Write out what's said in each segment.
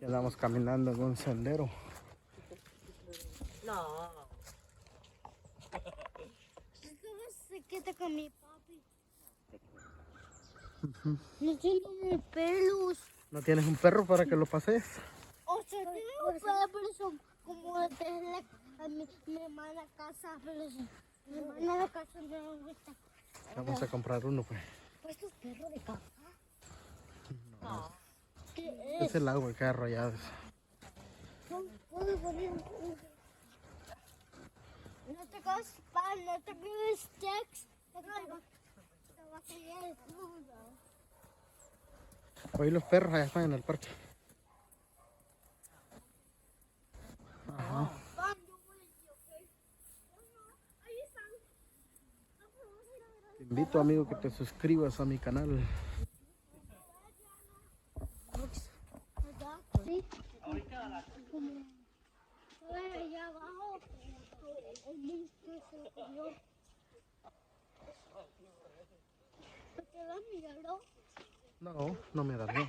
Ya andamos caminando en un sendero. No. ¿Cómo se queda con mi papi? No tiene pelos. ¿No tienes un perro para que lo pases? O sea, tengo pelos como desde mi hermana a casa, pero mi hermana a la casa no me gusta. Vamos a comprar uno, pues. ¿Pues es perro de casa? No. ¿Qué Es el agua que ha arrollado. ¿Puedo poner un... No te comes pan, no te comes steaks. Te va a caer el mundo. Hoy los perros allá están en el parque. Ajá. Pan, yo voy aquí, ¿ok? No, ahí están. Te invito, amigo, que te suscribas a mi canal. Sí. Como allá abajo, el monstruo se lo comió. ¿Te da miedo? No, no me da miedo.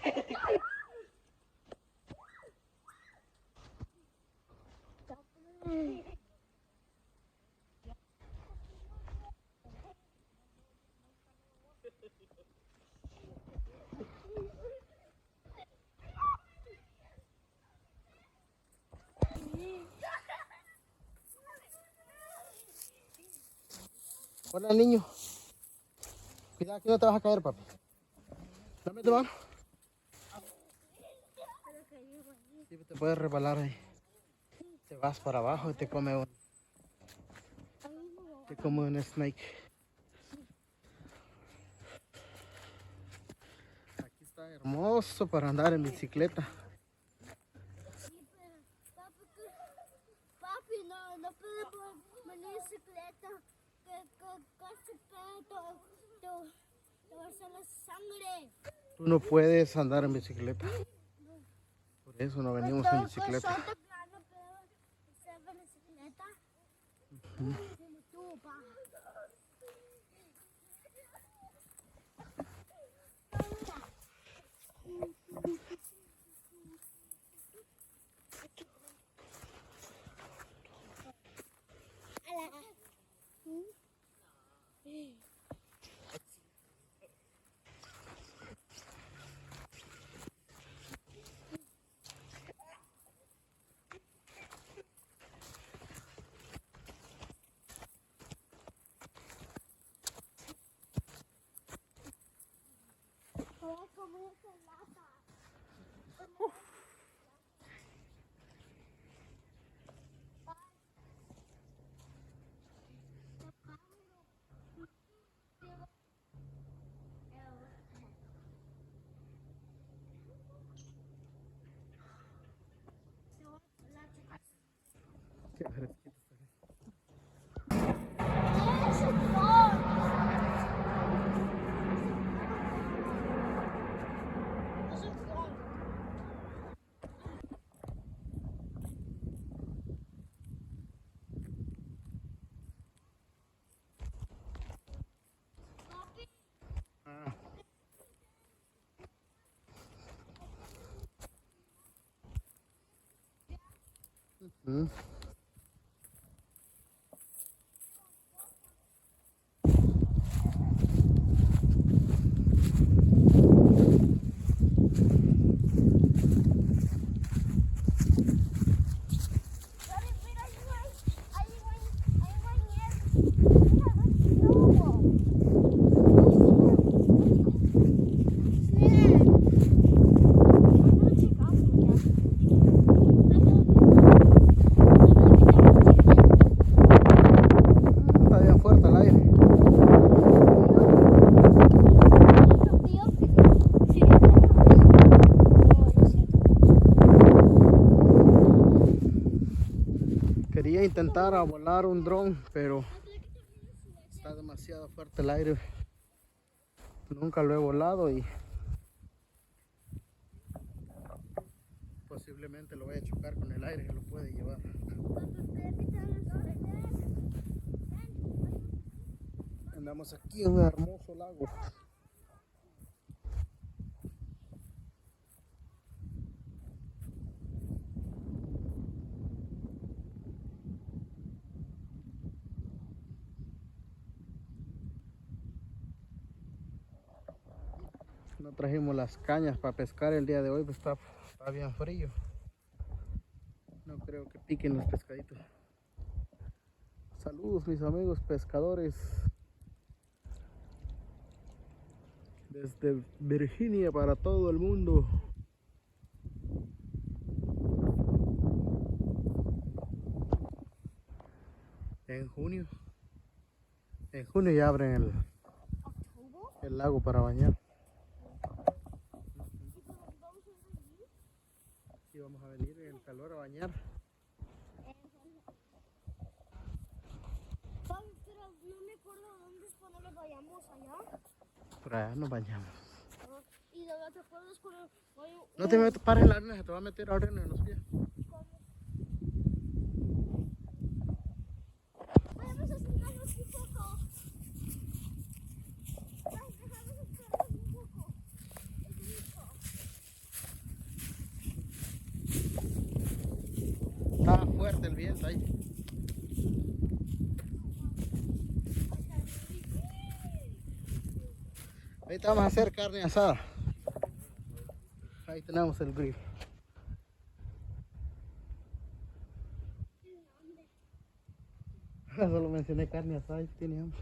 Hola, niño. Cuidado, que no te vas a caer, papi. Dame tu mano. Sí, te puedes resbalar ahí. Te vas para abajo y te come un snake. Aquí está hermoso para andar en bicicleta. Sí, pero papi, no podemos venir en bicicleta. Que casi te va a hacer la sangre. Tú no puedes andar en bicicleta. Por eso no venimos en bicicleta. Nosotros no podemos hacer la bicicleta. Como tú, pa. Voy a comer lata. Qué fresquito está. Ah. Mm. Está bien fuerte el aire. Quería intentar a volar un dron, pero está demasiado fuerte el aire. Nunca lo he volado y posiblemente lo vaya a chocar con el aire que lo puede llevar. Andamos aquí en un hermoso lago. No trajimos las cañas para pescar el día de hoy, pues está bien frío. No creo que piquen los pescaditos. Saludos mis amigos pescadores. Desde Virginia para todo el mundo. En junio ya abren el lago para bañar. Y vamos a venir en el calor a bañar. Pero no me acuerdo dónde es cuando nos vayamos allá. Por allá nos bañamos. Y de verdad, ¿te acuerdas cuando No te metas, pares en la arena, se te va a meter arena en los pies. vamos a sentarnos un poco? Ay, déjame sentarnos un poco. Es rico. Está fuerte el viento ahí. Ahorita vamos a hacer carne asada. Ahí tenemos el grill. Solo mencioné carne asada y tiene hambre.